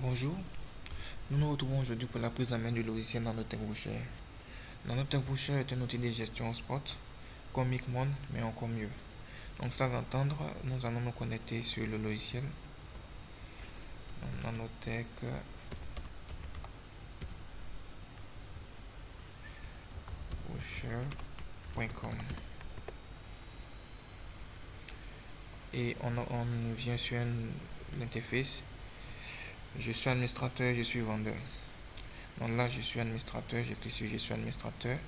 Bonjour, nous nous retrouvons aujourd'hui pour la prise en main du logiciel Nanotech Voucher. Nanotech Voucher est un outil de gestion en spot, comme Micmon, mais encore mieux. Donc sans attendre, nous allons nous connecter sur le logiciel nanotechvoucher.com et on vient sur l'interface. Je suis administrateur, je suis vendeur. Donc là, je suis administrateur, je clique sur je suis administrateur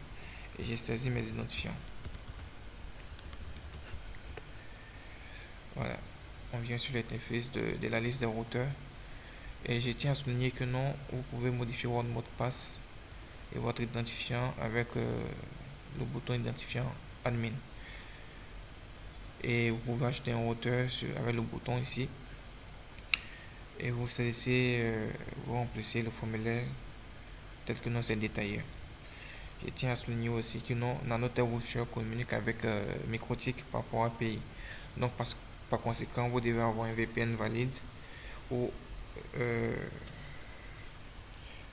et j'ai saisi mes identifiants. Voilà, on vient sur l'interface de la liste des routeurs et je tiens à souligner que non, vous pouvez modifier votre mot de passe et votre identifiant avec le bouton identifiant admin et vous pouvez acheter un routeur avec le bouton ici et vous saisissez, vous remplissez le formulaire tel que nous c'est détaillé. Je tiens à souligner aussi que non, Nanotech Voucher communique avec Microtik par rapport à API. Donc par conséquent, vous devez avoir un VPN valide ou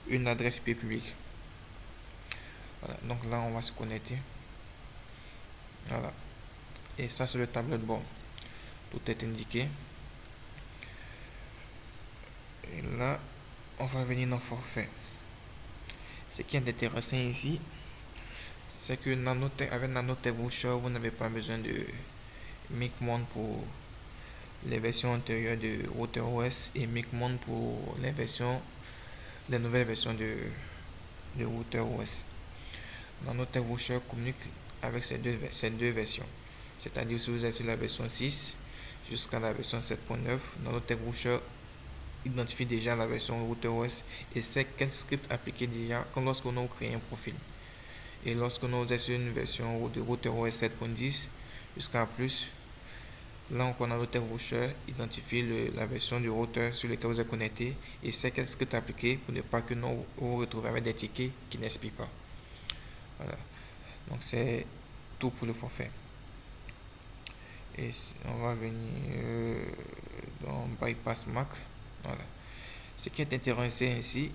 une adresse IP publique. Voilà. Donc là, on va se connecter. Voilà. Et ça, c'est le tableau de bord. Tout est indiqué. Et là, on va venir dans forfait. Ce qui est intéressant ici, c'est que avec Nanotech Voucher, vous n'avez pas besoin de Micmon pour les versions antérieures de RouterOS et Micmon pour les nouvelles versions de RouterOS. Nanotech Voucher communique avec ces deux versions. C'est-à-dire si vous êtes sur la version 6 jusqu'à la version 7.9, Nanotech Voucher identifie déjà la version RouterOS et sait quel script appliquer déjà quand lorsque nous créons un profil. Et lorsque nous êtes sur une version de RouterOS 7.10 jusqu'à plus, là encore Nanotech Voucher identifie la version du routeur sur lequel vous êtes connecté et sait quel script appliquer pour ne pas que nous vous retrouviez avec des tickets qui n'expirent pas. Voilà. Donc c'est tout pour le forfait. Et on va venir dans Bypass Mac. Voilà. Ce qui est intéressant ici,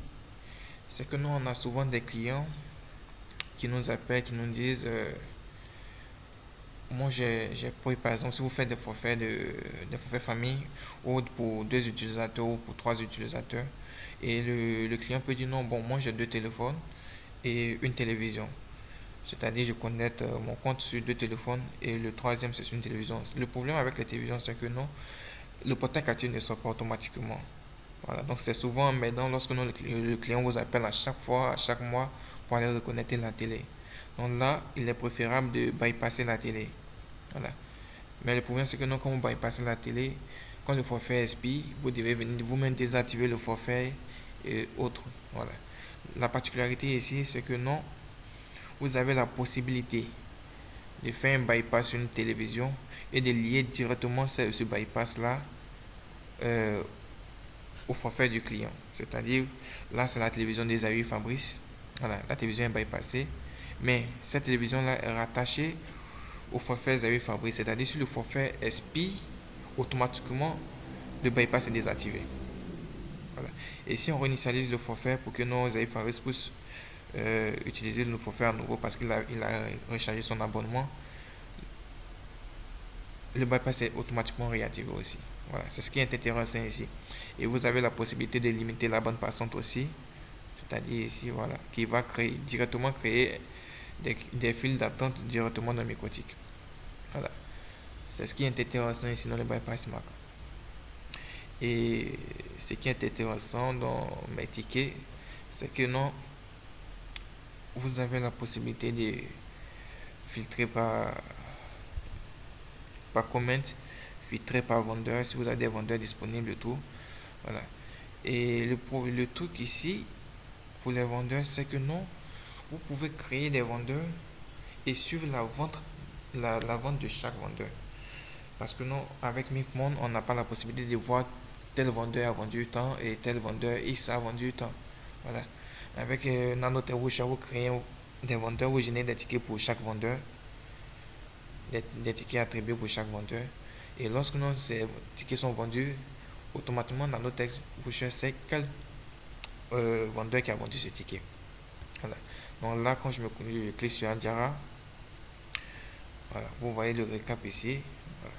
c'est que nous on a souvent des clients qui nous appellent, qui nous disent moi j'ai pris par exemple si vous faites des forfaits famille ou pour 2 utilisateurs ou pour 3 utilisateurs et le client peut dire non bon moi j'ai 2 téléphones et une télévision. C'est-à-dire, je connecte mon compte sur 2 téléphones et le troisième, c'est sur une télévision. Le problème avec les télévisions, c'est que non, le portail capture ne sort pas automatiquement. Voilà, donc c'est souvent embêtant lorsque le client vous appelle à chaque fois, à chaque mois, pour aller reconnecter la télé. Donc là, il est préférable de bypasser la télé. Voilà. Mais le problème, c'est que non, quand vous bypassez la télé, quand le forfait expire, vous devez venir vous-même désactiver le forfait et autres. Voilà. La particularité ici, c'est que non, vous avez la possibilité de faire un bypass sur une télévision et de lier directement ce bypass-là au forfait du client. C'est-à-dire, là, c'est la télévision des avis Fabrice. Voilà, la télévision est bypassée. Mais cette télévision-là est rattachée au forfait Xavier Fabrice. C'est-à-dire, si le forfait expire, automatiquement, le bypass est désactivé. Voilà. Et si on réinitialise le forfait pour que nos Xavier Fabrice puissent utiliser le forfait à nouveau parce qu'il a rechargé son abonnement, le bypass est automatiquement réactivé aussi. Voilà, c'est ce qui est intéressant ici. Et vous avez la possibilité de limiter la bande passante aussi, c'est-à-dire ici, voilà, qui va directement créer des files d'attente directement dans Microtik. Voilà, c'est ce qui est intéressant ici dans le bypass Mac. Et ce qui est intéressant dans mes tickets, c'est que non, vous avez la possibilité de filtrer par comment, filtrer par vendeur, si vous avez des vendeurs disponibles et tout. Voilà. Et le truc ici, pour les vendeurs, c'est que non, vous pouvez créer des vendeurs et suivre la vente de chaque vendeur. Parce que non, avec Micmon, on n'a pas la possibilité de voir tel vendeur a vendu tant et tel vendeur X a vendu tant. Voilà. Avec Nanotech Voucher, vous créez des vendeurs, vous générez des tickets pour chaque vendeur, des tickets attribués pour chaque vendeur. Et lorsque ces tickets sont vendus, automatiquement Nanotex Voucher sait quel vendeur qui a vendu ce ticket. Voilà. Donc là, quand je clique sur Adjara, voilà, vous voyez le récap ici. Voilà.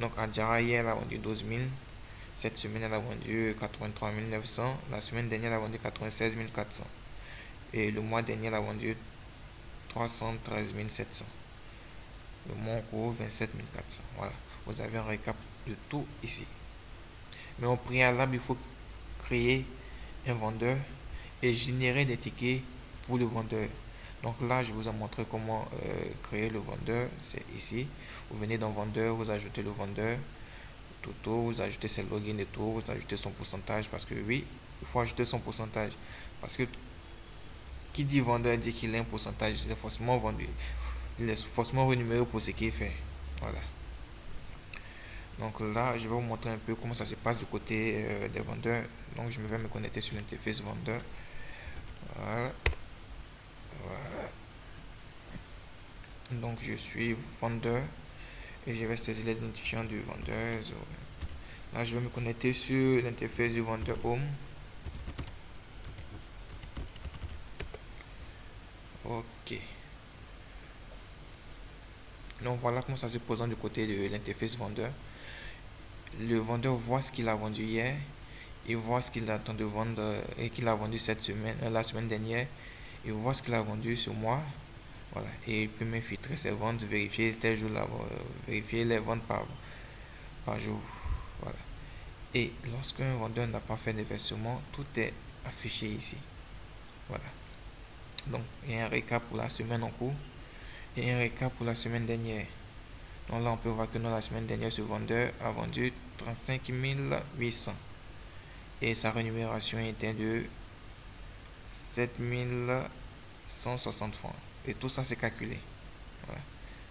Donc Adjara, hier, elle a vendu 12 000. Cette semaine, elle a vendu 83 900. La semaine dernière, elle a vendu 96 400. Et le mois dernier, elle a vendu 313 700. Le mois en cours, 27 400. Voilà. Vous avez un récap de tout ici. Mais au préalable, il faut créer un vendeur et générer des tickets pour le vendeur. Donc là, je vous ai montré comment créer le vendeur. C'est ici. Vous venez dans vendeur, vous ajoutez le vendeur. Tout, vous ajoutez ses logins et tout, vous ajoutez son pourcentage. Parce que oui, il faut ajouter son pourcentage. Parce que qui dit vendeur dit qu'il a un pourcentage. Il est forcément vendu. Il est forcément renuméré pour ce qu'il fait. Voilà. Donc là, je vais vous montrer un peu comment ça se passe du côté des vendeurs. Donc je vais me connecter sur l'interface vendeur. Voilà. Voilà. Donc je suis vendeur et je vais saisir les identifiants du vendeur. Là, je vais me connecter sur l'interface du vendeur Home. Ok. Donc voilà comment ça se présente du côté de l'interface vendeur. Le vendeur voit ce qu'il a vendu hier, il voit ce qu'il attend de vendre et qu'il a vendu cette semaine, la semaine dernière, il voit ce qu'il a vendu ce mois. Voilà. Et il peut même filtrer ses ventes, vérifier tel jour là, vérifier les ventes par jour. Voilà. Et lorsqu'un vendeur n'a pas fait de versement, tout est affiché ici. Voilà. Donc, il y a un récap pour la semaine en cours et un récap pour la semaine dernière. Donc là, on peut voir que dans la semaine dernière, ce vendeur a vendu 35 800 et sa rémunération était de 7 160 francs. Et tout ça, c'est calculé. Voilà.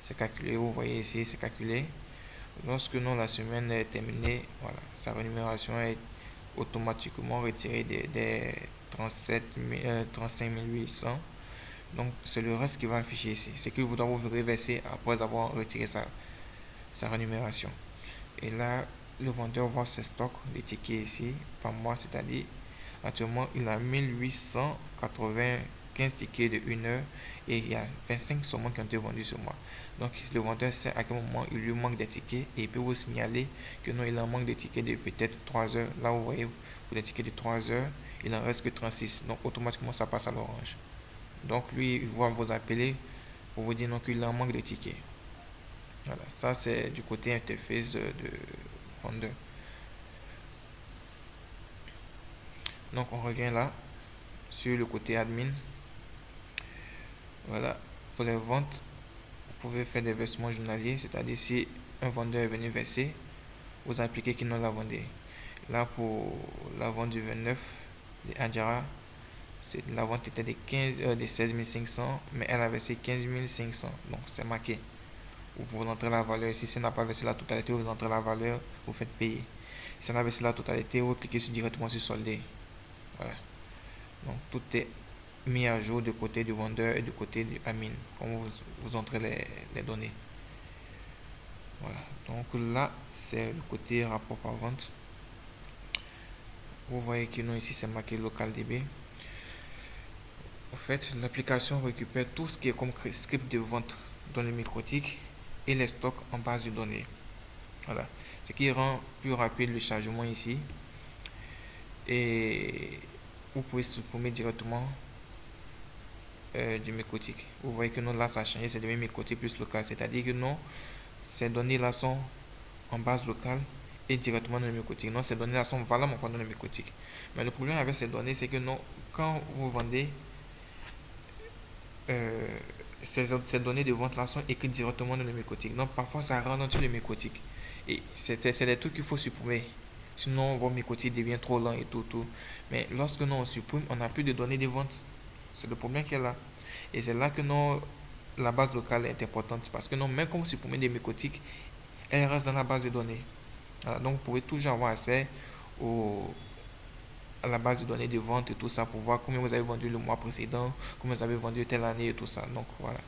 C'est calculé, vous voyez ici, c'est calculé. Lorsque non, la semaine est terminée, voilà, sa rémunération est automatiquement retirée des 35 800. Donc, c'est le reste qui va afficher ici. C'est qu'il vous doit vous reverser après avoir retiré sa rémunération. Et là, le vendeur voit ses stocks, les tickets ici, par mois, c'est-à-dire, actuellement, il a 1895 tickets de 1 heure et il y a 25 seulement qui ont été vendus ce mois. Donc, le vendeur sait à quel moment il lui manque des tickets et il peut vous signaler que non, il en manque des tickets de peut-être 3 heures. Là, vous voyez, pour les tickets de 3 heures, il en reste que 36. Donc, automatiquement, ça passe à l'orange. Donc, lui, il va vous appeler pour vous dire non, qu'il en manque des tickets. Voilà, ça c'est du côté interface de vendeur. Donc on revient là sur le côté admin. Voilà, pour les ventes, vous pouvez faire des versements journaliers, c'est-à-dire si un vendeur est venu verser, vous appliquez qu'il non l'a vendu. Là pour la vente du 29 de Adjara, la vente était de 16 500, mais elle a versé 15 500. Donc c'est marqué. Vous entrez la valeur. Si ça n'a pas versé la totalité, vous entrez la valeur, vous faites payer. Si ça a versé la totalité, vous cliquez directement sur solder. Voilà. Donc tout est mis à jour du côté du vendeur et du côté du admin, quand vous entrez les données. Voilà. Donc là, c'est le côté rapport par vente. Vous voyez que nous ici, c'est marqué LocalDB. En fait, l'application récupère tout ce qui est comme script de vente dans le microtique et les stocks en base de données. Voilà. Ce qui rend plus rapide le chargement ici. Et vous pouvez supprimer directement du microtique. Vous voyez que non, là ça a changé, c'est devenu microtique plus local. C'est-à-dire que non, ces données-là sont en base locale et directement dans le microtique. Non, ces données-là sont valables encore dans le microtique. Mais le problème avec ces données, c'est que non, quand vous vendez, ces données de vente-là sont écrites directement dans le microtique. Donc parfois ça ralentit le microtique. Et c'est des trucs qu'il faut supprimer. Sinon, votre microtique devient trop lent et tout. Mais lorsque nous on supprime, on n'a plus de données de vente. C'est le problème qui est là. Et c'est là que non, la base locale est importante. Parce que non, même quand vous supprimez des microtiques, elles restent dans la base de données. Voilà, donc vous pouvez toujours avoir accès à la base de données de vente et tout ça pour voir combien vous avez vendu le mois précédent, combien vous avez vendu telle année et tout ça. Donc voilà,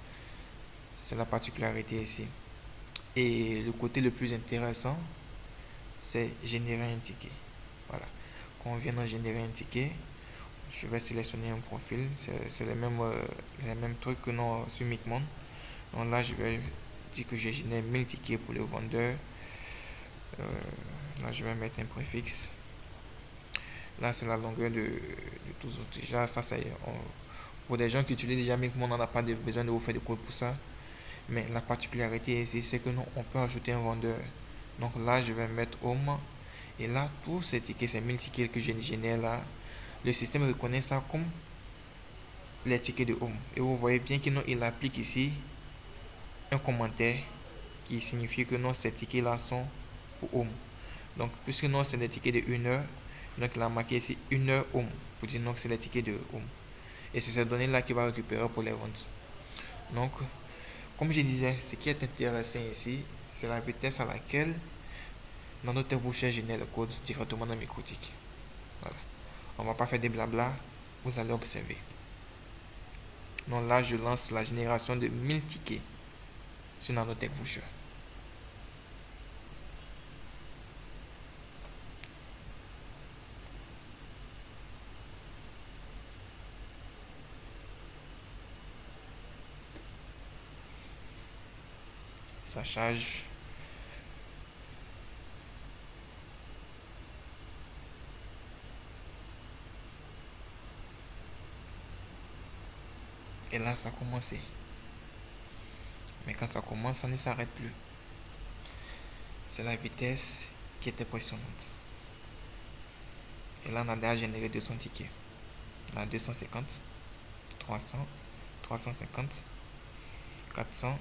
c'est la particularité ici. Et le côté le plus intéressant, c'est générer un ticket. Voilà. Quand on vient de générer un ticket, je vais sélectionner un profil. C'est les mêmes trucs que non sur Micmon. Donc là, je vais dire que je génère 1000 tickets pour le vendeur. Euh, Là, je vais mettre un préfixe. Là, c'est la longueur de tous. Déjà, ça, pour des gens qui utilisent déjà Micmon, on n'a pas besoin de vous faire de code pour ça. Mais la particularité ici, c'est que nous, on peut ajouter un vendeur. Donc là, je vais mettre home. Et là, tous ces tickets, ces 1000 tickets que je génère là, le système reconnaît ça comme les tickets de home. Et vous voyez bien qu'il applique ici un commentaire qui signifie que non, ces tickets-là sont pour home. Donc, puisque non, c'est des tickets de 1 heure, donc il a marqué ici 1 heure home pour dire non que c'est les tickets de home. Et c'est ces données-là qu'il va récupérer pour les ventes. Donc, comme je disais, ce qui est intéressant ici, c'est la vitesse à laquelle NanoTech génère le code directement dans MikroTik. Voilà. On ne va pas faire des blabla, vous allez observer. Donc là, je lance la génération de 1000 tickets sur Nanotech Voucher. Ça charge. Et là, ça a commencé. Mais quand ça commence, ça ne s'arrête plus. C'est la vitesse qui est impressionnante. Et là, on a déjà généré 200 tickets. On a 250, 300, 350, 400.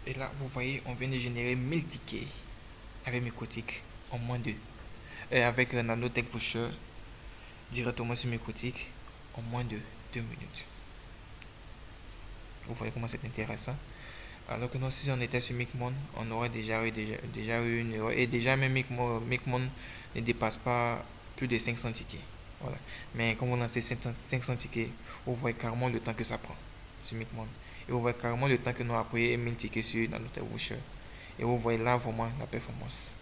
Et là, vous voyez, on vient de générer 1000 tickets avec Mikotik en moins de. Avec Nanotech Voucher directement sur Mikotik en moins de 2 minutes. Vous voyez comment c'est intéressant. Alors que non, si on était sur Micmon, on aurait déjà eu une erreur. Et déjà, même Micmon ne dépasse pas plus de 500 tickets. Voilà. Mais quand vous lancez 500 tickets, vous voyez carrément le temps que ça prend sur Micmon. Et vous voyez carrément le temps que nous avons pris 1000 tickets sur Nanotech Voucher. Et vous voyez là vraiment la performance.